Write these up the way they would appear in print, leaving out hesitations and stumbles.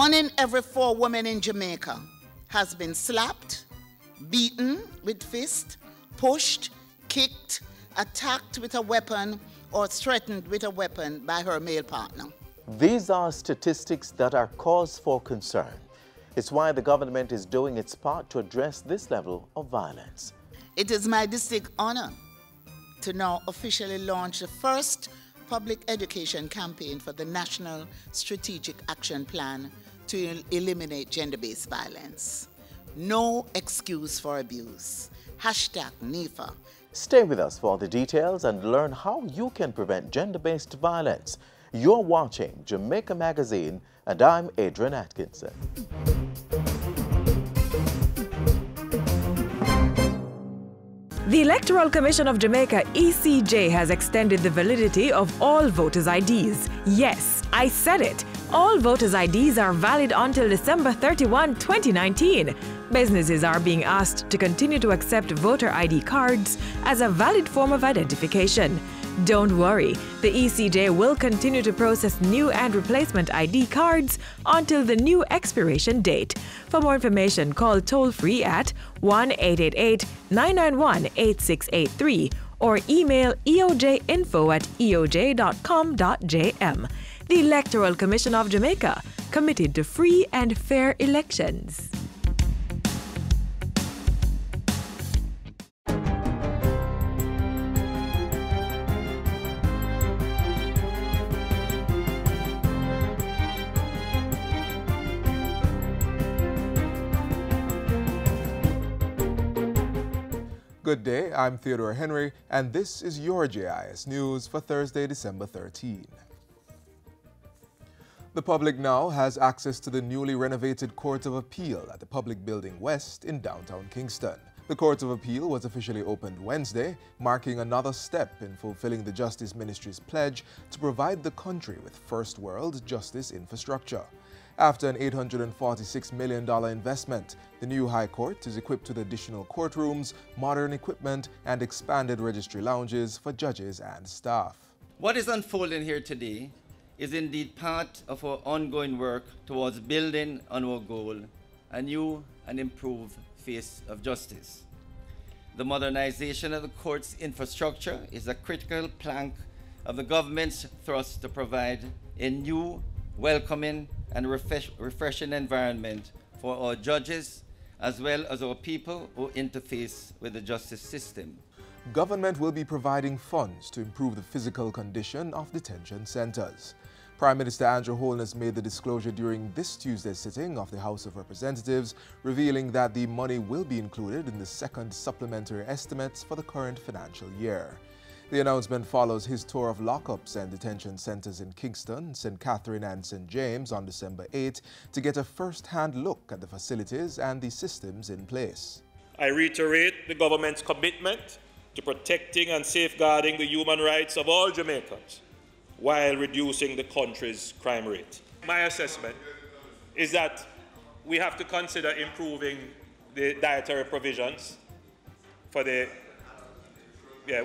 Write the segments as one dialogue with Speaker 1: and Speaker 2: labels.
Speaker 1: 1 in every 4 women in Jamaica has been slapped, beaten with fist, pushed, kicked, attacked with a weapon, or threatened with a weapon by her male partner.
Speaker 2: These are statistics that are cause for concern. It's why the government is doing its part to address this level of violence.
Speaker 1: It is my distinct honor to now officially launch the first public education campaign for the National Strategic Action Plan to eliminate gender-based violence. No excuse for abuse. #NEFA.
Speaker 2: Stay with us for the details and learn how you can prevent gender-based violence. You're watching Jamaica Magazine, and I'm Adrian Atkinson.
Speaker 3: The Electoral Commission of Jamaica, ECJ, has extended the validity of all voters' IDs. Yes, I said it. All voters' IDs are valid until December 31, 2019. Businesses are being asked to continue to accept voter ID cards as a valid form of identification. Don't worry, the ECJ will continue to process new and replacement ID cards until the new expiration date. For more information, call toll-free at 1-888-991-8683 or email eojinfo@eoj.com.jm. The Electoral Commission of Jamaica, committed to free and fair elections.
Speaker 4: Good day, I'm Theodore Henry, and this is your JIS News for Thursday, December 13. The public now has access to the newly renovated Court of Appeal at the Public Building West in downtown Kingston. The Court of Appeal was officially opened Wednesday, marking another step in fulfilling the Justice Ministry's pledge to provide the country with first-world justice infrastructure. After an $846 million investment, the new High Court is equipped with additional courtrooms, modern equipment, and expanded registry lounges for judges and staff.
Speaker 5: What is unfolding here today is indeed part of our ongoing work towards building on our goal, a new and improved face of justice. The modernization of the court's infrastructure is a critical plank of the government's thrust to provide a new, welcoming, and refreshing environment for our judges as well as our people who interface with the justice system.
Speaker 4: Government will be providing funds to improve the physical condition of detention centers. Prime Minister Andrew Holness made the disclosure during this Tuesday's sitting of the House of Representatives, revealing that the money will be included in the second supplementary estimates for the current financial year. The announcement follows his tour of lockups and detention centers in Kingston, St. Catherine and St. James on December 8 to get a first-hand look at the facilities and the systems in place.
Speaker 6: I reiterate the government's commitment to protecting and safeguarding the human rights of all Jamaicans while reducing the country's crime rate. My assessment is that we have to consider improving the dietary provisions for the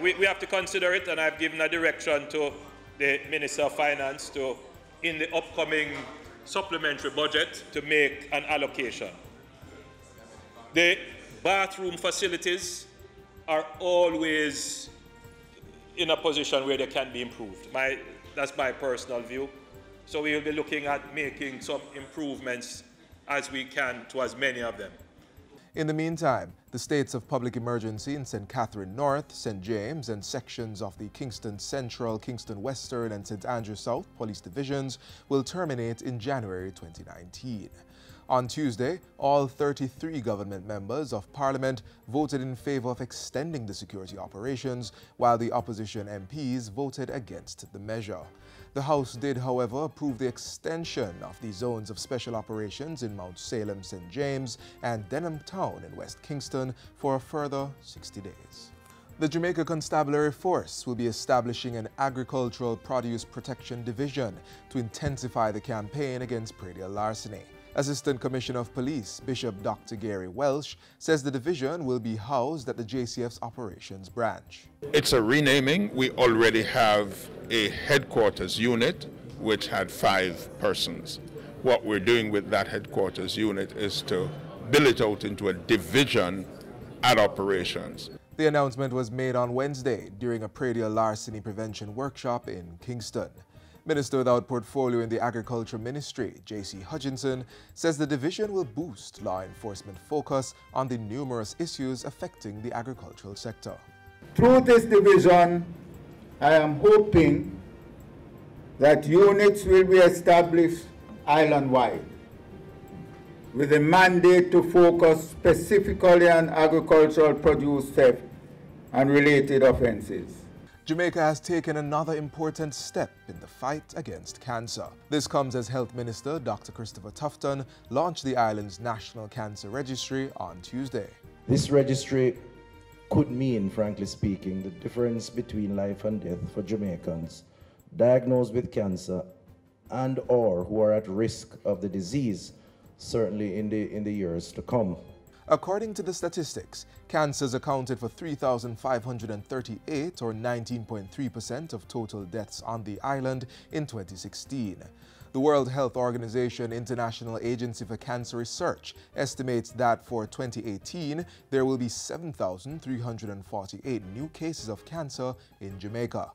Speaker 6: we have to consider it, and I've given a direction to the Minister of Finance to, in the upcoming supplementary budget, to make an allocation. The bathroom facilities are always in a position where they can be improved. That's my personal view. So we will be looking at making some improvements as we can to as many of them.
Speaker 4: In the meantime, the states of public emergency in St. Catherine North, St. James, and sections of the Kingston Central, Kingston Western, and St. Andrew South police divisions will terminate in January 2019. On Tuesday, all 33 government members of Parliament voted in favor of extending the security operations, while the opposition MPs voted against the measure. The House did, however, approve the extension of the zones of special operations in Mount Salem, St. James, and Denham Town in West Kingston for a further 60 days. The Jamaica Constabulary Force will be establishing an agricultural produce protection division to intensify the campaign against predial larceny. Assistant Commissioner of Police, Bishop Dr. Gary Welsh, says the division will be housed at the JCF's operations branch.
Speaker 7: It's a renaming. We already have a headquarters unit which had 5 persons. what we're doing with that headquarters unit is to build it out into a division at operations.
Speaker 4: The announcement was made on Wednesday during a predial larceny prevention workshop in Kingston. Minister without portfolio in the Agriculture Ministry, J.C. Hutchinson, says the division will boost law enforcement focus on the numerous issues affecting the agricultural sector.
Speaker 8: Through this division, I am hoping that units will be established island-wide with a mandate to focus specifically on agricultural produce theft and related offenses.
Speaker 4: Jamaica has taken another important step in the fight against cancer. This comes as Health Minister Dr. Christopher Tufton launched the island's National Cancer Registry on Tuesday.
Speaker 9: This registry could mean, frankly speaking, the difference between life and death for Jamaicans diagnosed with cancer and or who are at risk of the disease, certainly in the years to come.
Speaker 4: According to the statistics, cancers accounted for 3,538 or 19.3% of total deaths on the island in 2016. The World Health Organization International Agency for Cancer Research estimates that for 2018, there will be 7,348 new cases of cancer in Jamaica.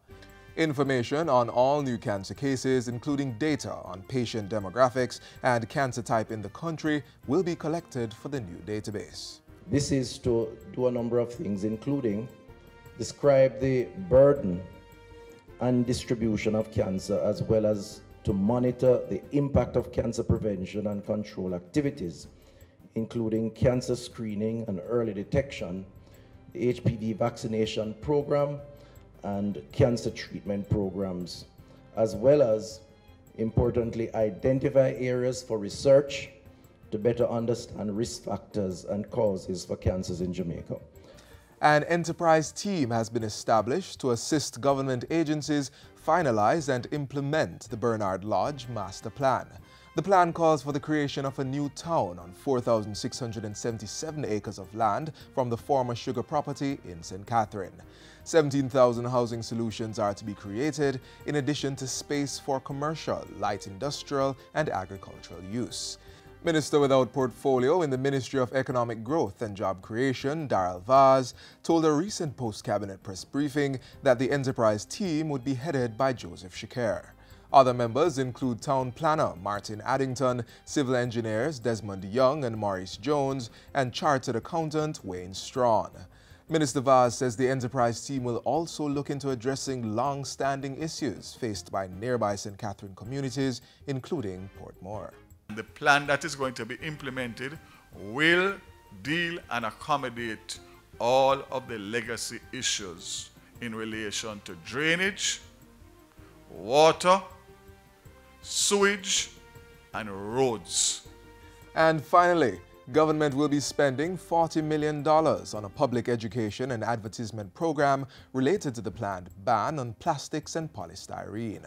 Speaker 4: Information on all new cancer cases, including data on patient demographics and cancer type in the country, will be collected for the new database.
Speaker 9: This is to do a number of things, including describe the burden and distribution of cancer, as well as to monitor the impact of cancer prevention and control activities, including cancer screening and early detection, the HPV vaccination program, and cancer treatment programs, as well as, importantly, identify areas for research to better understand risk factors and causes for cancers in Jamaica.
Speaker 4: An enterprise team has been established to assist government agencies finalize and implement the Bernard Lodge Master Plan. The plan calls for the creation of a new town on 4,677 acres of land from the former sugar property in St. Catherine. 17,000 housing solutions are to be created, in addition to space for commercial, light industrial, and agricultural use. Minister without portfolio in the Ministry of Economic Growth and Job Creation, Darrell Vaz, told a recent post-cabinet press briefing that the enterprise team would be headed by Joseph Shakir. Other members include Town Planner Martin Addington, Civil Engineers Desmond Young and Maurice Jones, and Chartered Accountant Wayne Strawn. Minister Vaz says the enterprise team will also look into addressing long-standing issues faced by nearby St. Catherine communities, including Portmore.
Speaker 10: The plan that is going to be implemented will deal and accommodate all of the legacy issues in relation to drainage, water, sewage, and roads.
Speaker 4: And finally, government will be spending $40 million on a public education and advertisement program related to the planned ban on plastics and polystyrene.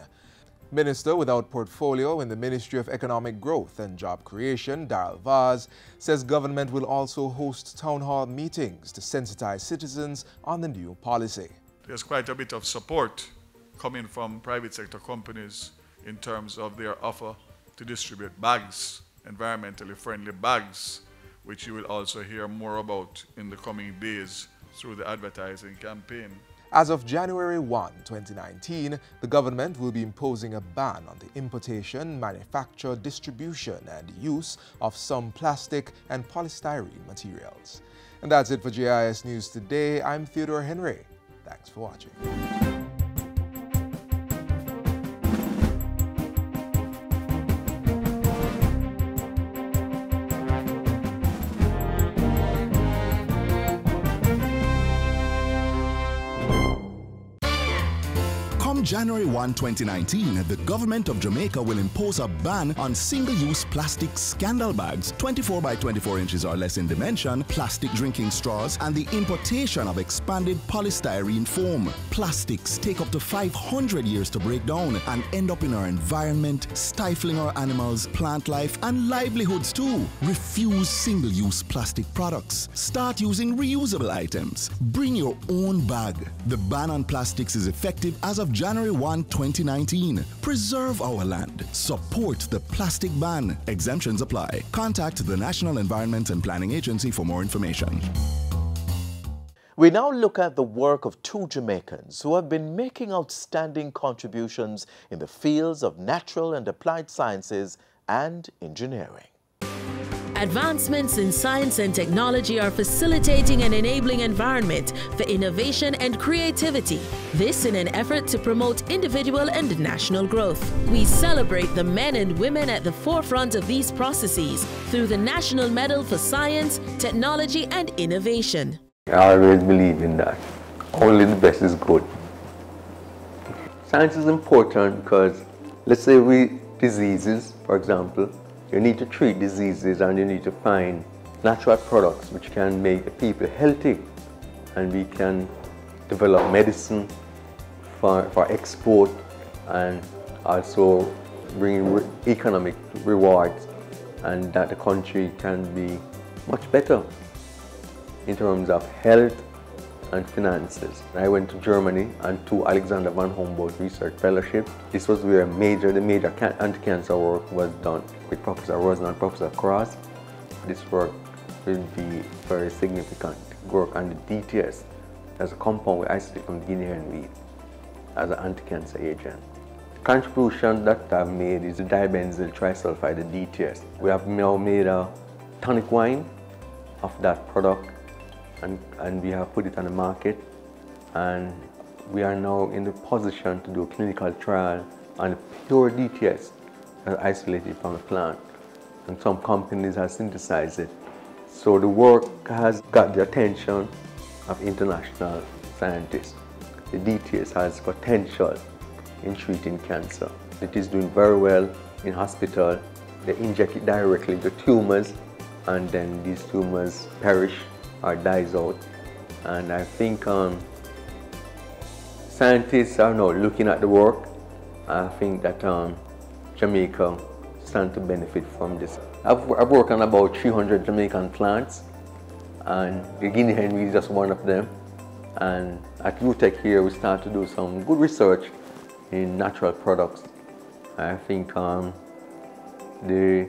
Speaker 4: Minister without portfolio in the Ministry of Economic Growth and Job Creation, Darrell Vaz, says government will also host town hall meetings to sensitize citizens on the new policy.
Speaker 10: There's quite a bit of support coming from private sector companies in terms of their offer to distribute bags, environmentally friendly bags, which you will also hear more about in the coming days through the advertising campaign.
Speaker 4: As of January 1, 2019, the government will be imposing a ban on the importation, manufacture, distribution, and use of some plastic and polystyrene materials. And that's it for JIS News Today. I'm Theodore Henry. Thanks for watching.
Speaker 11: January 1, 2019, the government of Jamaica will impose a ban on single-use plastic scandal bags, 24 by 24 inches or less in dimension, plastic drinking straws, and the importation of expanded polystyrene foam. Plastics take up to 500 years to break down and end up in our environment, stifling our animals, plant life, and livelihoods too. Refuse single-use plastic products. Start using reusable items. Bring your own bag. The ban on plastics is effective as of January January 1, 2019. Preserve our land. Support the plastic ban. Exemptions apply. Contact the National Environment and Planning Agency for more information.
Speaker 2: We now look at the work of two Jamaicans who have been making outstanding contributions in the fields of natural and applied sciences and engineering.
Speaker 12: Advancements in science and technology are facilitating an enabling environment for innovation and creativity. This in an effort to promote individual and national growth. We celebrate the men and women at the forefront of these processes through the National Medal for Science, Technology and Innovation.
Speaker 13: I always believe in that. Only the best is good. Science is important because, let's say diseases, for example, you need to treat diseases and you need to find natural products which can make the people healthy, and we can develop medicine for export and also bring economic rewards, and that the country can be much better in terms of health and finances. I went to Germany and to Alexander von Humboldt Research Fellowship. This was where the major anti-cancer work was done with Professor Rosen and Professor Cross. This work will be very significant work on the DTS. As a compound we isolate from the guinea hen weed as an anti-cancer agent. The contribution that I've made is the dibenzyl trisulfide, the DTS. We have now made a tonic wine of that product, and we have put it on the market, and we are now in the position to do a clinical trial on pure DTS isolated from the plant, and some companies have synthesized it. So the work has got the attention of international scientists. The DTS has potential in treating cancer. It is doing very well in hospital. They inject it directly to tumors, and then these tumors perish or dies out. And I think scientists are now looking at the work. I think that Jamaica stands to benefit from this. I've worked on about 300 Jamaican plants, and the guinea hen weed is just one of them. And at UTech here, we start to do some good research in natural products. I think the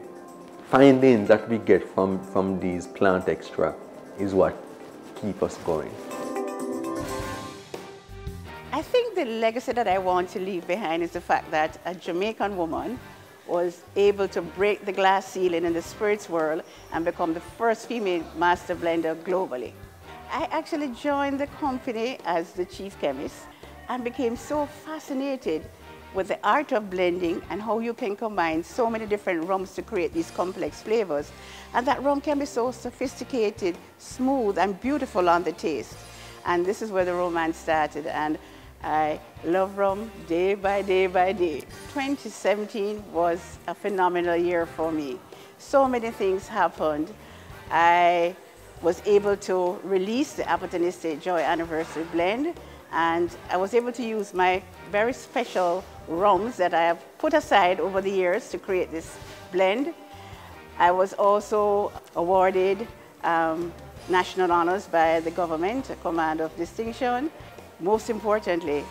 Speaker 13: findings that we get from these plant extracts is what keep us going.
Speaker 14: I think the legacy that I want to leave behind is the fact that a Jamaican woman was able to break the glass ceiling in the spirits world and become the first female master blender globally. I actually joined the company as the chief chemist and became so fascinated with the art of blending and how you can combine so many different rums to create these complex flavors. And that rum can be so sophisticated, smooth, and beautiful on the taste. And this is where the romance started. And I love rum day by day by day. 2017 was a phenomenal year for me. So many things happened. I was able to release the Appleton Estate Joy Anniversary Blend, and I was able to use my very special rums that I have put aside over the years to create this blend. I was also awarded national honors by the government, a command of distinction. Most importantly,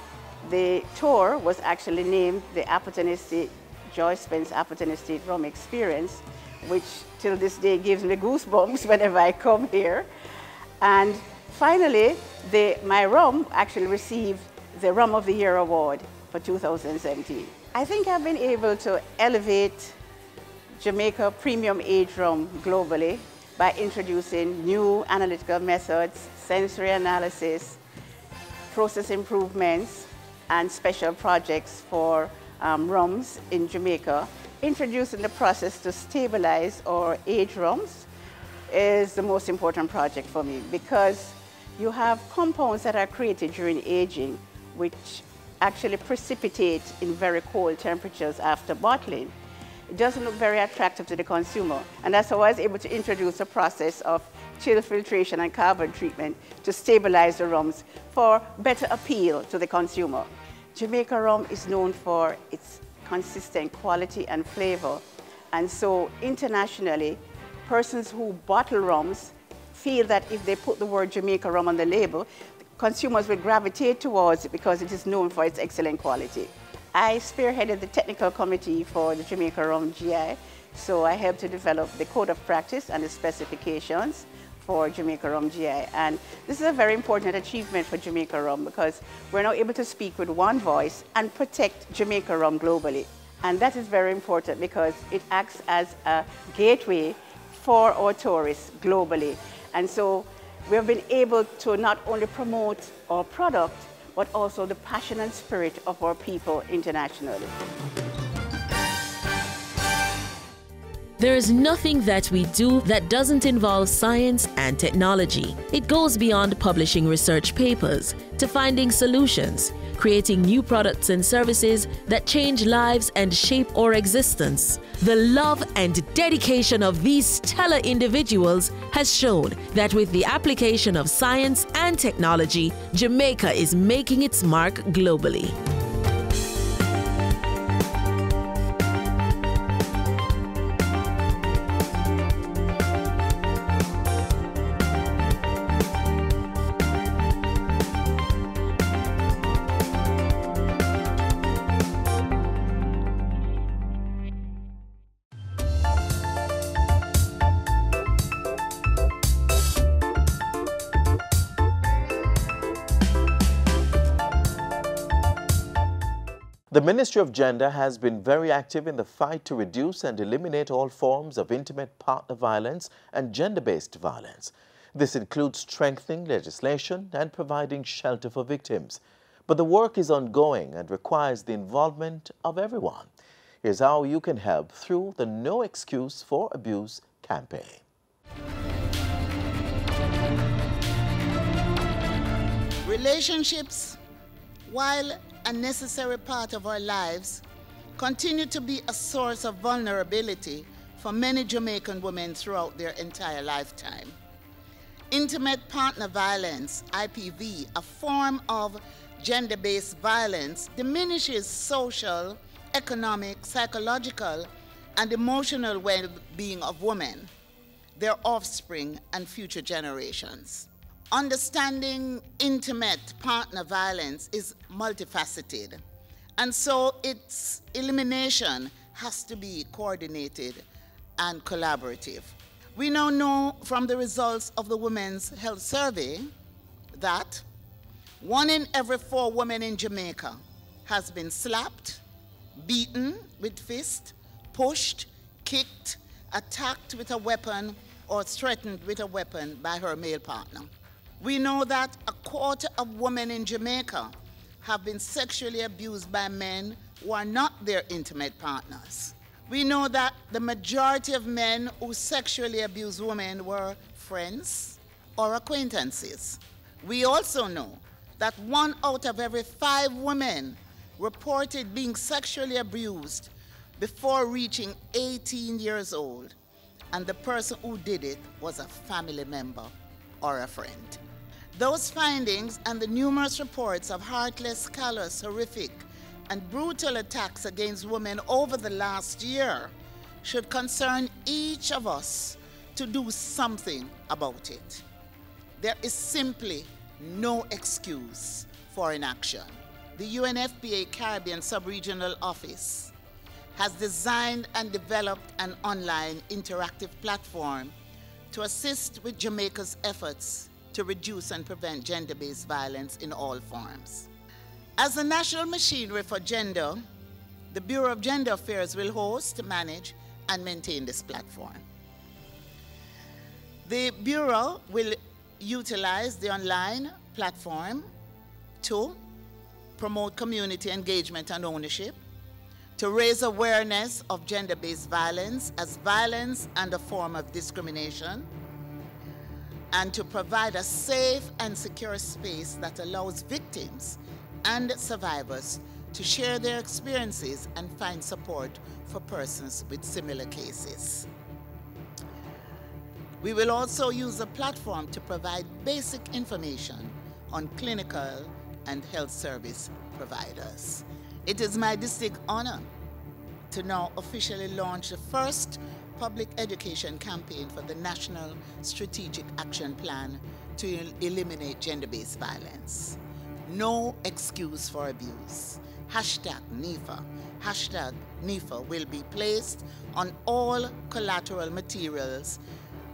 Speaker 14: the tour was actually named the Appleton Estate Joy Spence Appleton Estate Rum Experience, which till this day gives me goosebumps whenever I come here. And finally, my rum actually received the Rum of the Year award for 2017. I think I've been able to elevate Jamaica premium aged rum globally by introducing new analytical methods, sensory analysis, process improvements, and special projects for rums in Jamaica. Introducing the process to stabilize or age rums is the most important project for me, because you have compounds that are created during aging which actually precipitate in very cold temperatures after bottling. It doesn't look very attractive to the consumer, and that's how I was able to introduce a process of chill filtration and carbon treatment to stabilize the rums for better appeal to the consumer. Jamaica rum is known for its consistent quality and flavor, and so internationally, persons who bottle rums feel that if they put the word Jamaica rum on the label, consumers will gravitate towards it because it is known for its excellent quality. I spearheaded the technical committee for the Jamaica Rum GI, so I helped to develop the code of practice and the specifications for Jamaica Rum GI. And this is a very important achievement for Jamaica Rum because we're now able to speak with one voice and protect Jamaica Rum globally. And that is very important because it acts as a gateway for our tourists globally. And so we have been able to not only promote our product, but also the passion and spirit of our people internationally.
Speaker 12: There is nothing that we do that doesn't involve science and technology. It goes beyond publishing research papers to finding solutions, creating new products and services that change lives and shape our existence. The love and dedication of these stellar individuals has shown that with the application of science and technology, Jamaica is making its mark globally.
Speaker 2: The Ministry of Gender has been very active in the fight to reduce and eliminate all forms of intimate partner violence and gender-based violence. This includes strengthening legislation and providing shelter for victims. But the work is ongoing and requires the involvement of everyone. Here's how you can help through the No Excuse for Abuse campaign.
Speaker 1: Relationships, while a necessary part of our lives, continue to be a source of vulnerability for many Jamaican women throughout their entire lifetime. Intimate partner violence, IPV, a form of gender-based violence, diminishes social, economic, psychological, and emotional well-being of women, their offspring, and future generations. Understanding intimate partner violence is multifaceted, and so its elimination has to be coordinated and collaborative. We now know from the results of the Women's Health Survey that 1 in every 4 women in Jamaica has been slapped, beaten with fists, pushed, kicked, attacked with a weapon, or threatened with a weapon by her male partner. We know that 1/4 of women in Jamaica have been sexually abused by men who are not their intimate partners. We know that the majority of men who sexually abuse women were friends or acquaintances. We also know that 1 out of every 5 women reported being sexually abused before reaching 18 years old, and the person who did it was a family member or a friend. Those findings and the numerous reports of heartless, callous, horrific, and brutal attacks against women over the last year should concern each of us to do something about it. There is simply no excuse for inaction. The UNFPA Caribbean Sub-Regional Office has designed and developed an online interactive platform to assist with Jamaica's efforts to reduce and prevent gender-based violence in all forms. As the national machinery for gender, the Bureau of Gender Affairs will host, manage, and maintain this platform. The Bureau will utilize the online platform to promote community engagement and ownership, to raise awareness of gender-based violence as violence and a form of discrimination, and to provide a safe and secure space that allows victims and survivors to share their experiences and find support for persons with similar cases. We will also use the platform to provide basic information on clinical and health service providers. It is my distinct honor to now officially launch the first public education campaign for the National Strategic Action Plan to eliminate gender-based violence. No excuse for abuse. Hashtag NEFA. Hashtag NEFA will be placed on all collateral materials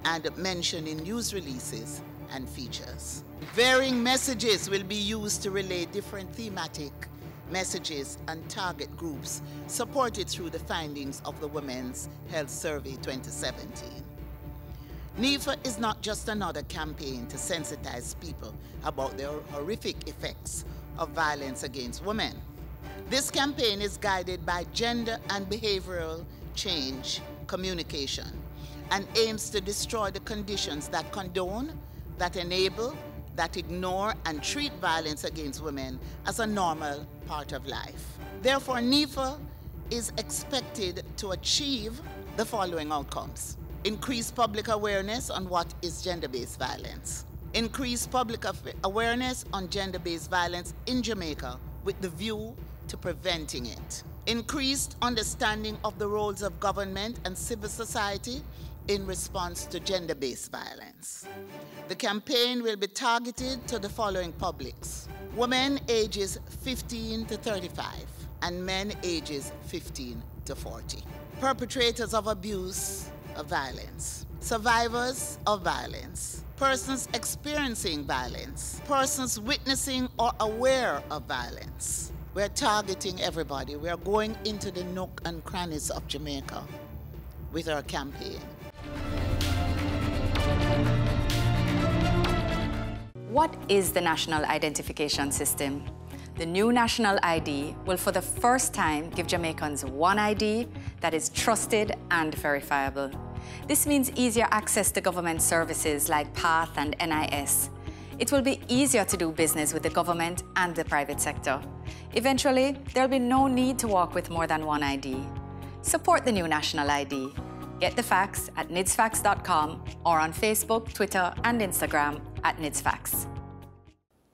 Speaker 1: and mentioned in news releases and features. Varying messages will be used to relay different thematic messages and target groups supported through the findings of the Women's Health Survey 2017. NEFA is not just another campaign to sensitize people about the horrific effects of violence against women. This campaign is guided by gender and behavioral change communication and aims to destroy the conditions that condone, that enable, that ignore and treat violence against women as a normal part of life. Therefore, NEFA is expected to achieve the following outcomes: increase public awareness on what is gender-based violence, increase public awareness on gender-based violence in Jamaica with the view to preventing it, increased understanding of the roles of government and civil society in response to gender-based violence. The campaign will be targeted to the following publics: women ages 15 to 35 and men ages 15 to 40. Perpetrators of abuse of violence, survivors of violence, persons experiencing violence, persons witnessing or aware of violence. We're targeting everybody. We're going into the nook and crannies of Jamaica with our campaign.
Speaker 15: What is the National Identification System? The new National ID will for the first time give Jamaicans one ID that is trusted and verifiable. This means easier access to government services like PATH and NIS. It will be easier to do business with the government and the private sector. Eventually, there'll be no need to walk with more than one ID. Support the new National ID. Get the facts at nidsfacts.com or on Facebook, Twitter, and Instagram at nidsfacts.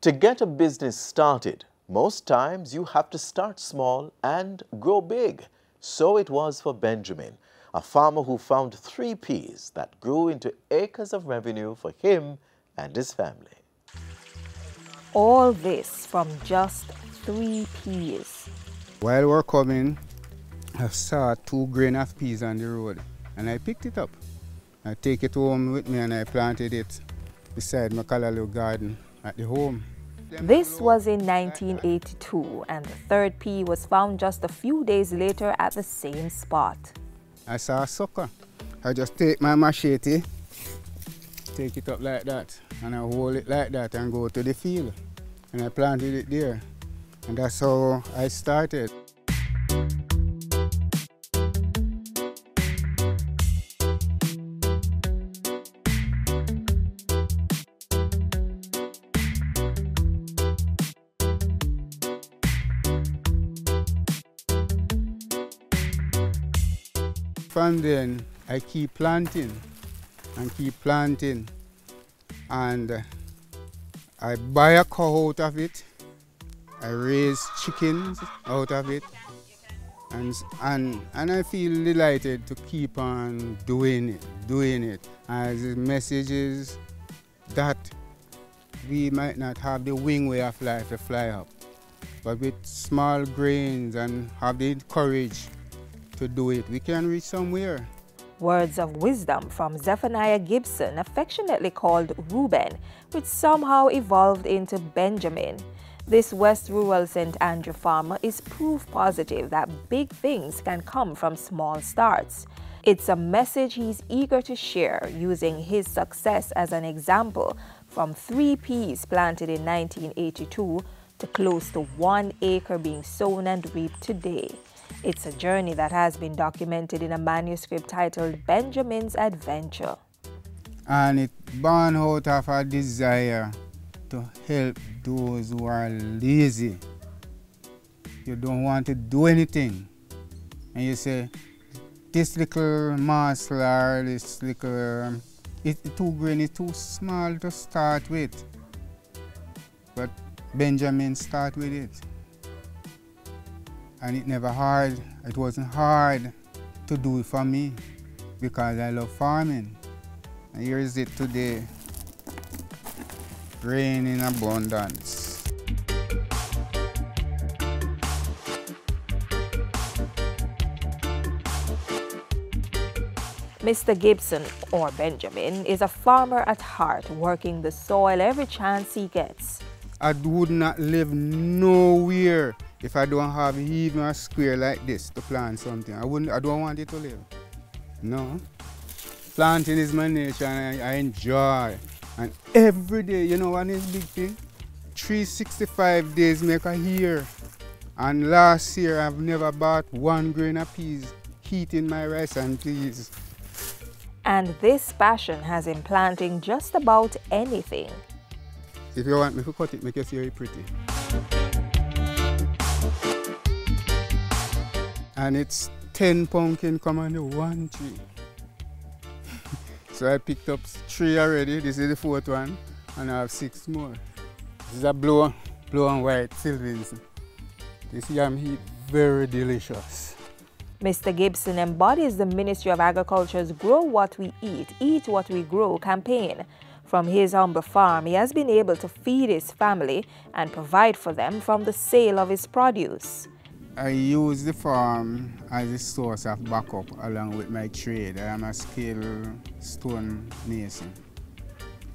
Speaker 2: To get a business started, most times you have to start small and grow big. So it was for Benjamin, a farmer who found 3 peas that grew into acres of revenue for him and his family.
Speaker 16: All this from just 3 peas.
Speaker 17: While we're coming, I saw 2 grain of peas on the road and I picked it up. I take it home with me and I planted it beside my callaloo garden at the home.
Speaker 16: This was in 1982 and the 3rd pea was found just a few days later at the same spot.
Speaker 17: I saw a sucker. I just take my machete, take it up like that, and I hold it like that and go to the field. And I planted it there. And that's how I started. From then, I keep planting and keep planting, and I buy a cow out of it, I raise chickens out of it, and I feel delighted to keep on doing it. As the message is that we might not have the wing way of life to fly up, but with small grains and have the courage to do it, we can reach somewhere.
Speaker 16: Words of wisdom from Zephaniah Gibson, affectionately called Reuben, which somehow evolved into Benjamin. This West Rural St. Andrew farmer is proof positive that big things can come from small starts. It's a message he's eager to share, using his success as an example, from 3 peas planted in 1982 to close to 1 acre being sown and reaped today. It's a journey that has been documented in a manuscript titled Benjamin's Adventure.
Speaker 17: And it born out of a desire to help those who are lazy. You don't want to do anything. And you say, this little morsel or this little, 2 grain is too small to start with. But Benjamin started with it. And it wasn't hard to do it for me because I love farming. And here is it today. rain in abundance.
Speaker 16: Mr. Gibson, or Benjamin, is a farmer at heart, working the soil every chance he gets.
Speaker 17: I would not live nowhere if I don't have even a square like this to plant something. I don't want it to live. No. Planting is my nature and I enjoy. And every day, you know what is big thing? 365 days make a year. And last year I've never bought 1 grain of peas, heating my rice and peas.
Speaker 16: And this passion has him planting just about anything.
Speaker 17: If you want me to cut it, make it very pretty. And it's 10 pumpkin come on the 1 tree. So I picked up 3 already. This is the 4th one, and I have 6 more. This is a blue and white Sylvans. This yam heat, very delicious.
Speaker 16: Mr. Gibson embodies the Ministry of Agriculture's Grow What We Eat What We Grow campaign. From his humble farm, he has been able to feed his family and provide for them from the sale of his produce.
Speaker 17: I use the farm as a source of backup along with my trade. I am a skilled stone mason.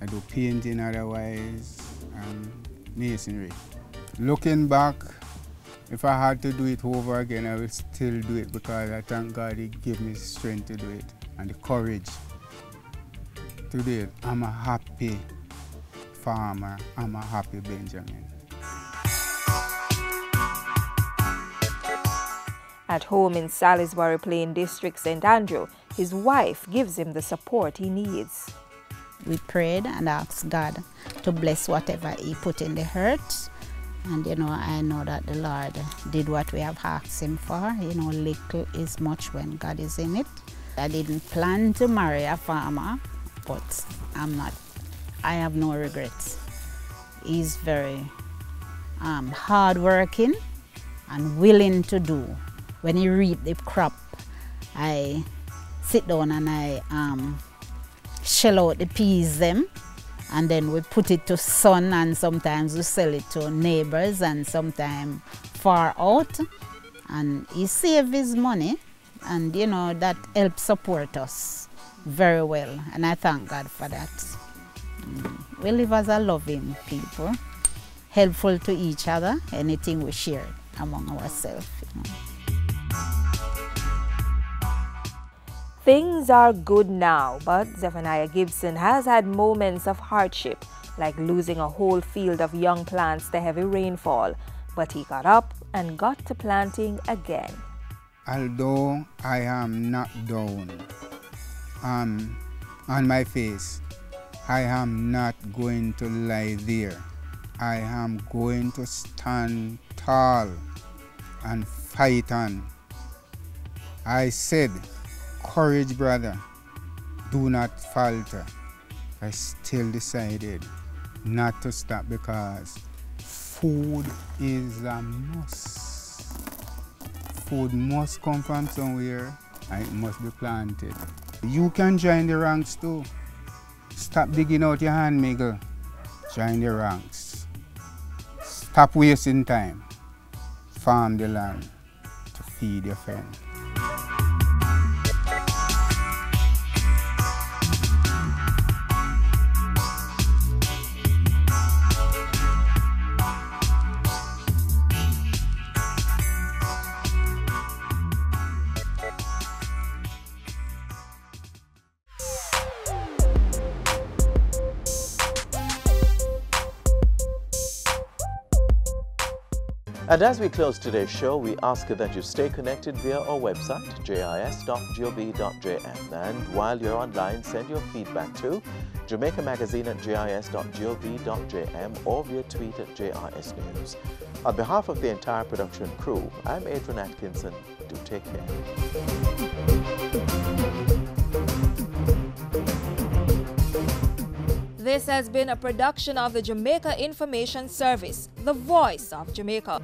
Speaker 17: I do painting otherwise and masonry. Looking back, if I had to do it over again, I would still do it because I thank God He gave me strength to do it and the courage to do it. I'm a happy farmer. I'm a happy Benjamin.
Speaker 16: At home in Salisbury Plain District, St. Andrew, his wife gives him the support he needs.
Speaker 18: We prayed and asked God to bless whatever He put in the earth. And you know, I know that the Lord did what we have asked Him for. You know, little is much when God is in it. I didn't plan to marry a farmer, but I have no regrets. He's very hardworking and willing to do. When he reap the crop, I sit down and I shell out the peas them. And then we put it to sun, and sometimes we sell it to neighbors and sometimes far out. And he saves his money, and you know, that helps support us very well. And I thank God for that. We live as a loving people, helpful to each other, anything we share among ourselves. You know.
Speaker 16: Things are good now, but Zephaniah Gibson has had moments of hardship, like losing a whole field of young plants to heavy rainfall. But he got up and got to planting again.
Speaker 17: Although I am knocked down on my face, I am not going to lie there. I am going to stand tall and fight on. I said, courage, brother, do not falter. I still decided not to stop because food is a must. Food must come from somewhere and it must be planted. You can join the ranks too. Stop digging out your hand, Miguel. Join the ranks. Stop wasting time. Farm the land to feed your friend.
Speaker 2: And as we close today's show, we ask that you stay connected via our website, jis.gov.jm. And while you're online, send your feedback to Jamaica Magazine at jis.gov.jm or via tweet at JIS News. On behalf of the entire production crew, I'm Adrian Atkinson. Do take care.
Speaker 16: This has been a production of the Jamaica Information Service, the voice of Jamaica.